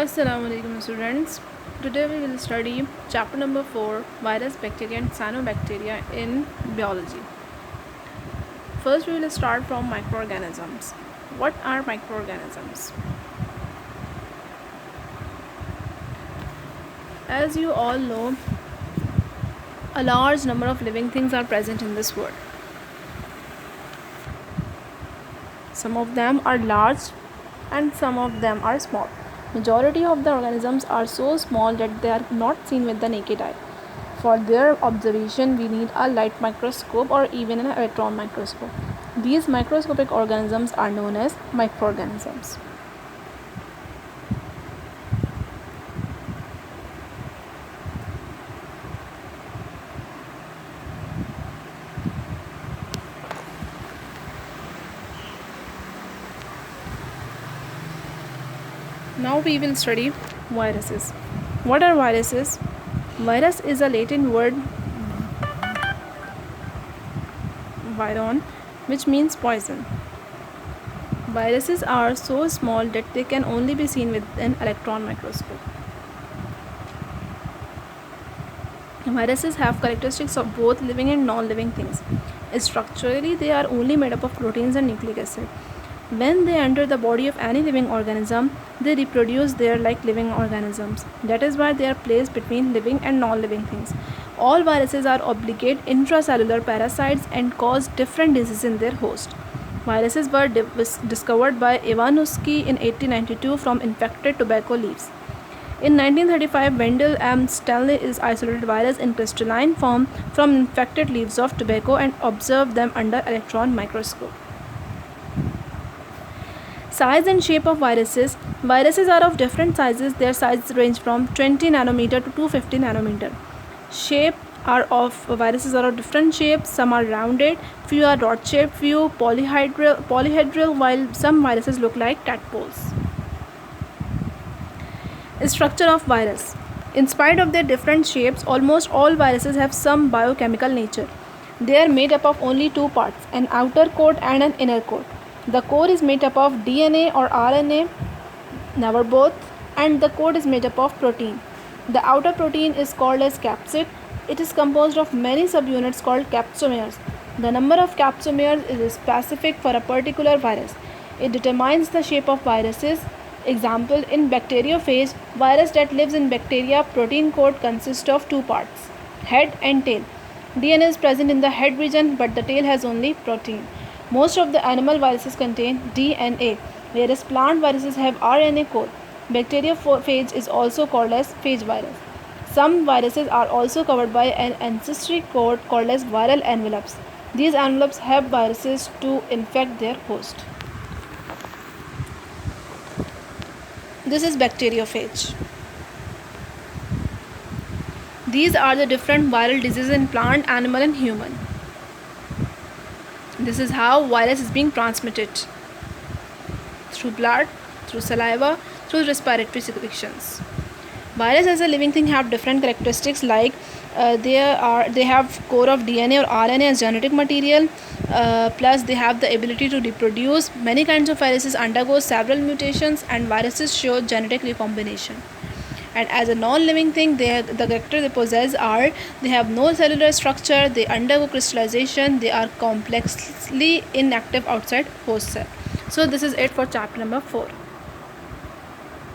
Assalamu alaikum students. Today we will study chapter number 4, virus, bacteria and cyanobacteria in biology. First we will start from microorganisms. What are microorganisms? As you all know, a large number of living things are present in this world. Some of them are large and some of them are small. Majority of the organisms are so small that they are not seen with the naked eye. For their observation, we need a light microscope or even an electron microscope. These microscopic organisms are known as microorganisms. Now we will study viruses. What are viruses? Virus is a Latin word viron, which means poison. Viruses are so small that they can only be seen with an electron microscope. Viruses have characteristics of both living and non-living things. Structurally, they are only made up of proteins and nucleic acid. When they enter the body of any living organism, they reproduce there like living organisms. That is why they are placed between living and non-living things. All viruses are obligate intracellular parasites and cause different diseases in their host. Viruses were discovered by Ivanovsky in 1892 from infected tobacco leaves. In 1935, Wendell M. Stanley isolated virus in crystalline form from infected leaves of tobacco and observed them under electron microscope. Size and shape of viruses. Viruses are of different sizes. Their sizes range from 20 nanometer to 250 nanometer. Shape viruses are of different shapes. Some are rounded, few are rod shaped, few polyhedral, while some viruses look like tadpoles. Structure of virus. In spite of their different shapes, almost all viruses have some biochemical nature. They are made up of only two parts, an outer coat and an inner coat. The core is made up of DNA or RNA, never both, and the coat is made up of protein. The outer protein is called as capsid. It is composed of many subunits called capsomeres. The number of capsomeres is specific for a particular virus. It determines the shape of viruses. Example, in bacteriophage, virus that lives in bacteria, protein coat consists of two parts, head and tail. DNA is present in the head region, but the tail has only protein. Most of the animal viruses contain DNA, whereas plant viruses have RNA core. Bacteriophage is also called as phage virus. Some viruses are also covered by an ancestry coat called as viral envelopes. These envelopes help viruses to infect their host. This is bacteriophage. These are the different viral diseases in plant, animal and human. This is how virus is being transmitted: through blood, through saliva, through respiratory secretions. Virus as a living thing have different characteristics like they have core of DNA or RNA as genetic material, plus they have the ability to reproduce. Many kinds of viruses undergo several mutations and viruses show genetic recombination. And as a non-living thing, the character they possess are they have no cellular structure, they undergo crystallization, they are complexly inactive outside host cell. So this is it for chapter number 4.